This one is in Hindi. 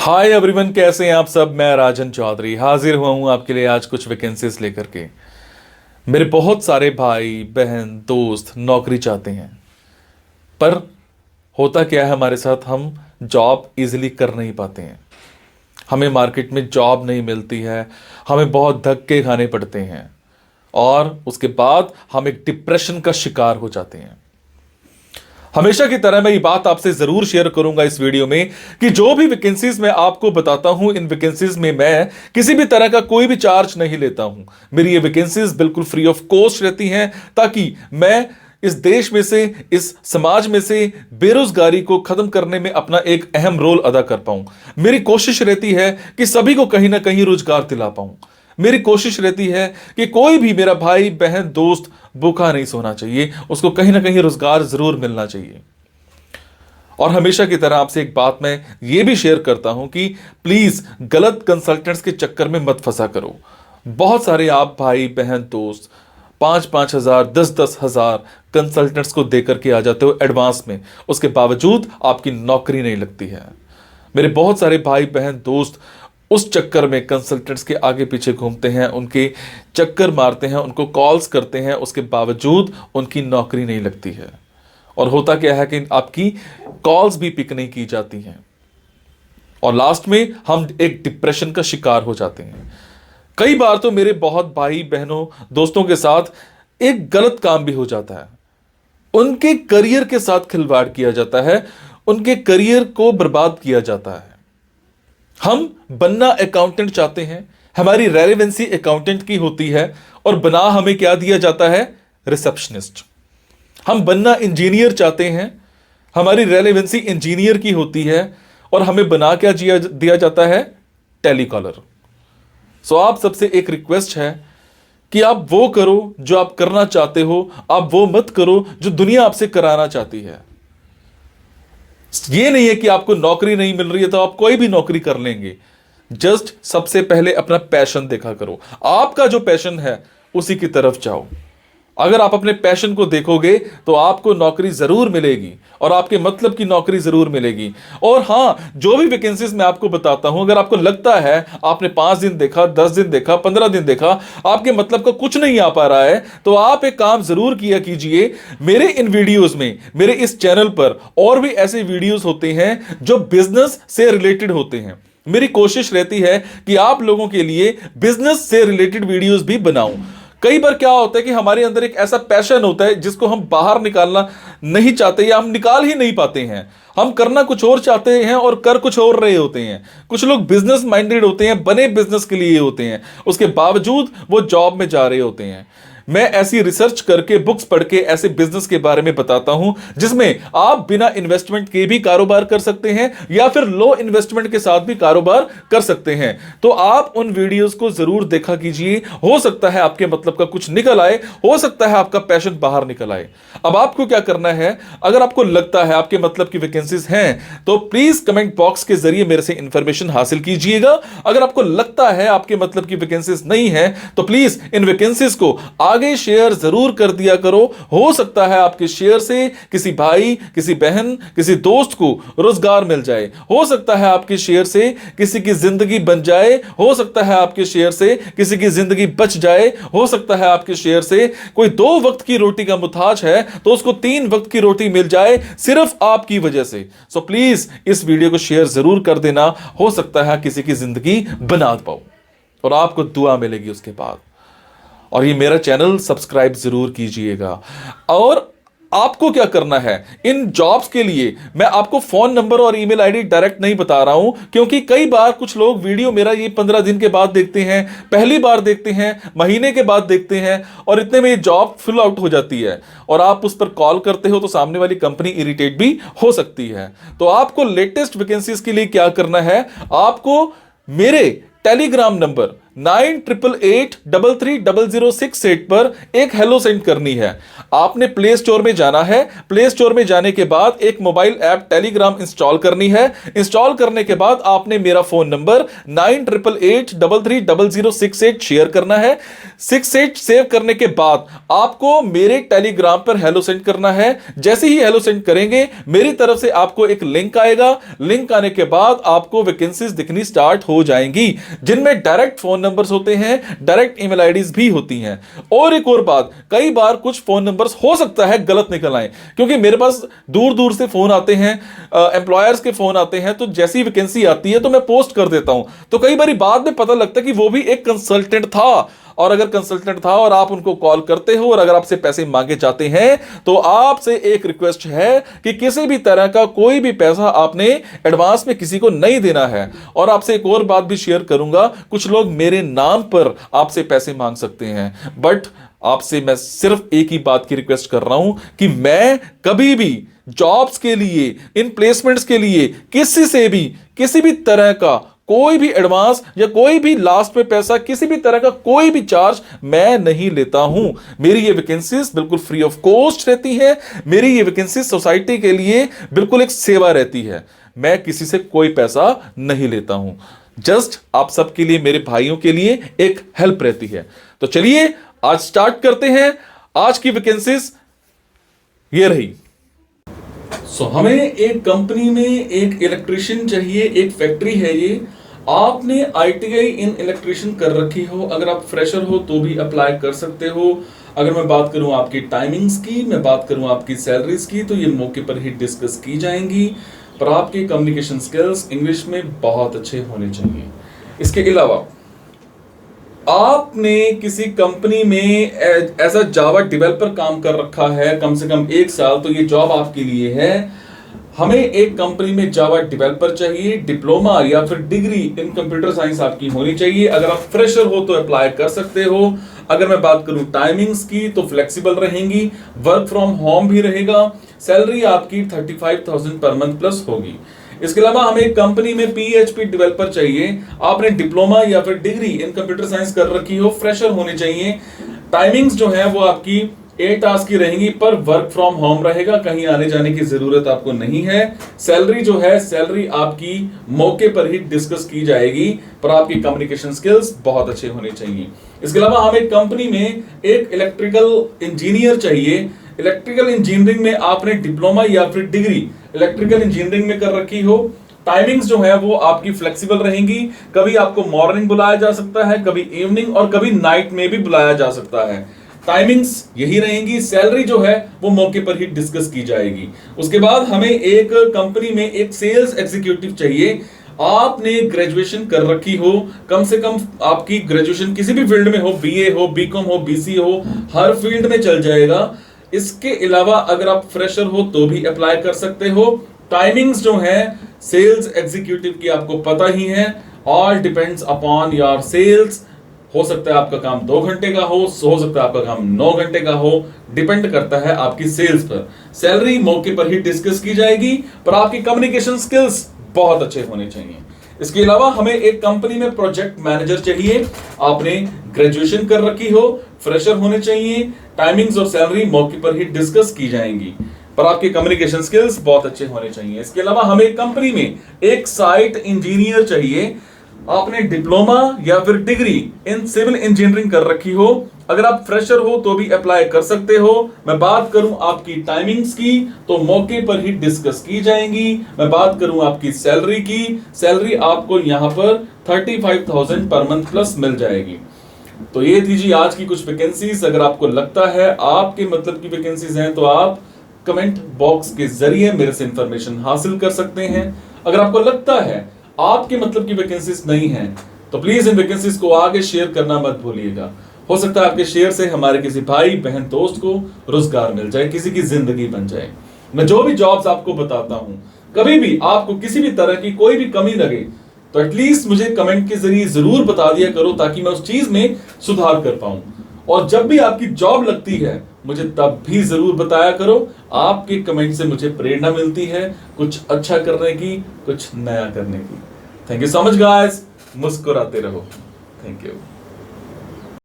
हाय एवरीवन, कैसे हैं आप सब। मैं राजन चौधरी हाजिर हुआ हूं आपके लिए आज कुछ वैकेंसीज लेकर के। मेरे बहुत सारे भाई बहन दोस्त नौकरी चाहते हैं, पर होता क्या है हमारे साथ, हम जॉब इजीली कर नहीं पाते हैं। हमें मार्केट में जॉब नहीं मिलती है, हमें बहुत धक्के खाने पड़ते हैं और उसके बाद हम एक डिप्रेशन का शिकार हो जाते हैं। हमेशा की तरह मैं ये बात आपसे जरूर शेयर करूंगा इस वीडियो में कि जो भी वैकेंसीज मैं आपको बताता हूं, इन वैकेंसीज में मैं किसी भी तरह का कोई भी चार्ज नहीं लेता हूं। मेरी ये वैकेंसीज बिल्कुल फ्री ऑफ कॉस्ट रहती हैं, ताकि मैं इस देश में से, इस समाज में से बेरोजगारी को खत्म करने में अपना एक अहम रोल अदा कर पाऊं। मेरी कोशिश रहती है कि सभी को कहीं ना कहीं रोजगार दिला पाऊं। मेरी कोशिश रहती है कि कोई भी मेरा भाई बहन दोस्त भूखा नहीं सोना चाहिए, उसको कहीं ना कहीं रोजगार जरूर मिलना चाहिए। और हमेशा की तरह आपसे एक बात मैं ये भी शेयर करता हूं कि प्लीज गलत कंसल्टेंट्स के चक्कर में मत फंसा करो। बहुत सारे आप भाई बहन दोस्त 5,000 10,000 कंसल्टेंट्स को देकर के आ जाते हो एडवांस में, उसके बावजूद आपकी नौकरी नहीं लगती है। मेरे बहुत सारे भाई बहन दोस्त उस चक्कर में कंसल्टेंट्स के आगे पीछे घूमते हैं, उनके चक्कर मारते हैं, उनको कॉल्स करते हैं, उसके बावजूद उनकी नौकरी नहीं लगती है। और होता क्या है कि आपकी कॉल्स भी पिक नहीं की जाती हैं और लास्ट में हम एक डिप्रेशन का शिकार हो जाते हैं। कई बार तो मेरे बहुत भाई बहनों दोस्तों के साथ एक गलत काम भी हो जाता है। उनके करियर के साथ खिलवाड़ किया जाता है, उनके करियर को बर्बाद किया जाता है। हम बनना अकाउंटेंट चाहते हैं, हमारी रेलेवेंसी अकाउंटेंट की होती है और बना हमें क्या दिया जाता है, रिसेप्शनिस्ट। हम बनना इंजीनियर चाहते हैं, हमारी रेलेवेंसी इंजीनियर की होती है और हमें बना क्या दिया जाता है, टेलीकॉलर। सो आप सबसे एक रिक्वेस्ट है कि आप वो करो जो आप करना चाहते हो, आप वो मत करो जो दुनिया आपसे कराना चाहती है। ये नहीं है कि आपको नौकरी नहीं मिल रही है तो आप कोई भी नौकरी कर लेंगे। जस्ट सबसे पहले अपना पैशन देखा करो, आपका जो पैशन है उसी की तरफ जाओ। अगर आप अपने पैशन को देखोगे तो आपको नौकरी जरूर मिलेगी और आपके मतलब की नौकरी जरूर मिलेगी। और हां, जो भी वैकेंसीज मैं आपको बताता हूं, अगर आपको लगता है आपने 5 दिन देखा, 10 दिन देखा, 15 दिन देखा, आपके मतलब का कुछ नहीं आ पा रहा है, तो आप एक काम जरूर किया कीजिए। मेरे इन वीडियोस में, मेरे इस चैनल पर और भी ऐसे वीडियोस होते हैं जो बिजनेस से रिलेटेड होते हैं। मेरी कोशिश रहती है कि आप लोगों के लिए बिजनेस से रिलेटेड वीडियोस भी बनाऊं। कई बार क्या होता है कि हमारे अंदर एक ऐसा पैशन होता है जिसको हम बाहर निकालना नहीं चाहते या हम निकाल ही नहीं पाते हैं। हम करना कुछ और चाहते हैं और कर कुछ और रहे होते हैं। कुछ लोग बिजनेस माइंडेड होते हैं, बने बिजनेस के लिए होते हैं, उसके बावजूद वो जॉब में जा रहे होते हैं। मैं ऐसी रिसर्च करके, बुक्स पढ़ के ऐसे बिजनेस के बारे में बताता हूं जिसमें आप बिना इन्वेस्टमेंट के भी कारोबार कर सकते हैं या फिर लो इन्वेस्टमेंट के साथ भी कारोबार कर सकते हैं। तो आप उन वीडियोस को जरूर देखा कीजिए। हो सकता है आपके मतलब का कुछ निकल आए, हो सकता है आपका पैशन बाहर निकल आए। अब आपको क्या करना है, अगर आपको लगता है आपके मतलब की वैकेंसीज हैं तो प्लीज कमेंट बॉक्स के जरिए मेरे से इंफॉर्मेशन हासिल कीजिएगा। अगर आपको लगता है आपके मतलब की वैकेंसीज नहीं है तो प्लीज इन वैकेंसीज को आगे शेयर जरूर कर दिया करो। हो सकता है आपके शेयर से किसी भाई, किसी बहन, किसी दोस्त को रोजगार मिल जाए। हो सकता है आपके शेयर से किसी की जिंदगी बन जाए। हो सकता है आपके शेयर से किसी की जिंदगी बच जाए। हो सकता है आपके शेयर से कोई 2 वक्त की रोटी का मुताज है तो उसको 3 वक्त की रोटी मिल जाए, सिर्फ आपकी वजह से। सो प्लीज इस वीडियो को शेयर जरूर कर देना। हो सकता है किसी की जिंदगी बना पाओ और आपको दुआ मिलेगी उसके बाद। और ये मेरा चैनल सब्सक्राइब जरूर कीजिएगा। और आपको क्या करना है, इन जॉब्स के लिए मैं आपको फोन नंबर और ईमेल आईडी डायरेक्ट नहीं बता रहा हूं, क्योंकि कई बार कुछ लोग वीडियो मेरा ये 15 दिन के बाद देखते हैं, पहली बार देखते हैं, महीने के बाद देखते हैं और इतने में ये जॉब फिल आउट हो जाती है और आप उस पर कॉल करते हो तो सामने वाली कंपनी इरिटेट भी हो सकती है। तो आपको लेटेस्ट वैकेंसीज के लिए क्या करना है, आपको मेरे टेलीग्राम नंबर 9888330068 पर एक हेलो सेंड करनी है। आपने प्ले स्टोर में जाना है, प्ले स्टोर में जाने के बाद एक मोबाइल ऐप टेलीग्राम इंस्टॉल करनी है। इंस्टॉल करने के बाद आपने मेरा फोन नंबर 9888330068 शेयर करना है। 68 सेव करने के बाद आपको मेरे टेलीग्राम पर हेलो सेंड करना है। जैसे ही हेलो सेंड करेंगे मेरी तरफ से आपको एक लिंक आएगा। लिंक आने के बाद आपको वैकेंसीज दिखनी स्टार्ट हो जाएंगी, जिनमें डायरेक्ट फोन नंबर्स होते हैं, डायरेक्ट ईमेल आईडीज भी होती हैं। और एक और बात, कई बार कुछ फोन नंबर्स हो सकता है गलत निकल आए, क्योंकि मेरे पास दूर दूर से फोन आते हैं, एम्प्लॉयर्स के फोन आते हैं, तो जैसी वैकेंसी आती है तो मैं पोस्ट कर देता हूं। तो कई बार बाद में पता लगता है कि वो भी एक कंसल्टेंट था, और अगर कंसल्टेंट था और आप उनको कॉल करते हो और अगर आपसे पैसे मांगे जाते हैं, तो आपसे एक रिक्वेस्ट है कि किसी भी तरह का कोई भी पैसा आपने एडवांस में किसी को नहीं देना है। और आपसे एक और बात भी शेयर करूंगा, कुछ लोग मेरे नाम पर आपसे पैसे मांग सकते हैं, बट आपसे मैं सिर्फ एक ही बात की रिक्वेस्ट कर रहा हूं कि मैं कभी भी जॉब्स के लिए, इन प्लेसमेंट्स के लिए किसी से भी किसी भी तरह का कोई भी एडवांस या कोई भी लास्ट में पैसा, किसी भी तरह का कोई भी चार्ज मैं नहीं लेता हूं। मेरी ये वैकेंसीज बिल्कुल फ्री ऑफ कॉस्ट रहती है। मेरी ये वैकेंसीज सोसाइटी के लिए बिल्कुल एक सेवा रहती है। मैं किसी से कोई पैसा नहीं लेता हूं, जस्ट आप सबके लिए, मेरे भाइयों के लिए एक हेल्प रहती है। तो चलिए आज स्टार्ट करते हैं। आज की वैकेंसीज ये रही। हमें एक कंपनी में एक इलेक्ट्रिशियन चाहिए, एक फैक्ट्री है ये। आपने आईटीआई इन इलेक्ट्रिशियन कर रखी हो, अगर आप फ्रेशर हो तो भी अप्लाई कर सकते हो। अगर मैं बात करूं आपकी टाइमिंग्स की, मैं बात करूं आपकी सैलरीज की, तो ये मौके पर ही डिस्कस की जाएंगी। पर आपके कम्युनिकेशन स्किल्स इंग्लिश में बहुत अच्छे होने चाहिए। इसके अलावा आपने किसी कंपनी में एज अ जावा डेवलपर काम कर रखा है कम से कम 1 साल, तो ये जॉब आपके लिए है। हमें एक कंपनी में जावा डेवलपर चाहिए, डिप्लोमा या फिर डिग्री इन कंप्यूटर साइंस आपकी होनी चाहिए। अगर आप फ्रेशर हो तो अप्लाई कर सकते हो। अगर मैं बात करूं टाइमिंग्स की, तो फ्लेक्सिबल रहेंगी, वर्क फ्रॉम होम भी रहेगा। सैलरी आपकी 35,000 पर मंथ प्लस होगी। इसके अलावा हमें एक कंपनी में पीएचपी डेवलपर चाहिए। आपने डिप्लोमा या फिर डिग्री इन कंप्यूटर साइंस कर रखी हो, फ्रेशर होने चाहिए। टाइमिंग्स जो है वो आपकी 8 आवर्स की रहेंगी, पर वर्क फ्रॉम होम रहेगा, कहीं आने जाने की जरूरत आपको नहीं है। सैलरी जो है, सैलरी आपकी मौके पर ही डिस्कस की जाएगी, पर आपकी कम्युनिकेशन स्किल्स बहुत अच्छे होने चाहिए। इसके अलावा हमें कंपनी में एक इलेक्ट्रिकल इंजीनियर चाहिए। इलेक्ट्रिकल इंजीनियरिंग में आपने डिप्लोमा या फिर डिग्री इलेक्ट्रिकल इंजीनियरिंग में कर रखी हो। टाइमिंग्स जो है वो आपकी फ्लेक्सिबल रहेंगी, कभी आपको मॉर्निंग बुलाया जा सकता है, कभी इवनिंग और कभी नाइट में भी बुलाया जा सकता है। टाइमिंग्स यही रहेंगी। सैलरी जो है वो मौके पर ही डिस्कस की जाएगी। उसके बाद हमें एक कंपनी में एक सेल्स एग्जीक्यूटिव चाहिए। आपने ग्रेजुएशन कर रखी हो, कम से कम आपकी ग्रेजुएशन किसी भी फील्ड में हो, बीए हो, बीकॉम हो, बीसी हो, हर फील्ड में चल जाएगा। इसके अलावा अगर आप फ्रेशर हो तो भी अप्लाई कर सकते हो। टाइमिंग्स जो है सेल्स एग्जीक्यूटिव की आपको पता ही है, all depends upon your sales. हो सकता है आपका काम 2 घंटे का हो सकता है आपका काम 9 घंटे का हो, डिपेंड करता है आपकी सेल्स पर। सैलरी मौके पर ही डिस्कस की जाएगी, पर आपकी कम्युनिकेशन स्किल्स बहुत अच्छे होने चाहिए। इसके अलावा हमें एक कंपनी में प्रोजेक्ट मैनेजर चाहिए। आपने ग्रेजुएशन कर रखी हो, फ्रेशर होने चाहिए। टाइमिंग्स और सैलरी मौके पर ही डिस्कस की जाएंगी, पर आपके कम्युनिकेशन स्किल्स बहुत अच्छे होने चाहिए। इसके अलावा हमें कंपनी में एक साइट इंजीनियर चाहिए। आपने डिप्लोमा या फिर डिग्री इन सिविल इंजीनियरिंग कर रखी हो, अगर आप फ्रेशर हो तो भी अप्लाई कर सकते हो। मैं बात करूं आपकी टाइमिंग्स की, तो मौके पर ही डिस्कस की जाएंगी। मैं बात करूं आपकी सैलरी की, सैलरी आपको यहां पर 35,000 पर मंथ प्लस मिल जाएगी। तो ये थी जी आज की कुछ वैकेंसीज। अगर आपको लगता है आपके मतलब की वैकेंसीज हैं, तो आप कमेंट बॉक्स के जरिए मेरे से इंफॉर्मेशन हासिल कर सकते हैं। अगर आपको लगता है आपके मतलब की वैकेंसीज नहीं है, तो प्लीज इन वैकेंसीज को आगे शेयर करना मत भूलिएगा। हो सकता है आपके शेयर से हमारे किसी भाई बहन दोस्त को रोजगार मिल जाए, किसी की जिंदगी बन जाए। मैं जो भी जॉब्स आपको बताता हूं, कभी भी आपको किसी भी तरह की कोई भी कमी लगे, तो एटलीस्ट मुझे कमेंट के जरिए जरूर बता दिया करो, ताकि मैं उस चीज में सुधार कर पाऊं। और जब भी आपकी जॉब लगती है, मुझे तब भी जरूर बताया करो। आपके कमेंट से मुझे प्रेरणा मिलती है कुछ अच्छा करने की, कुछ नया करने की। Thank you so much guys. मुस्कुराते रहो। Thank you.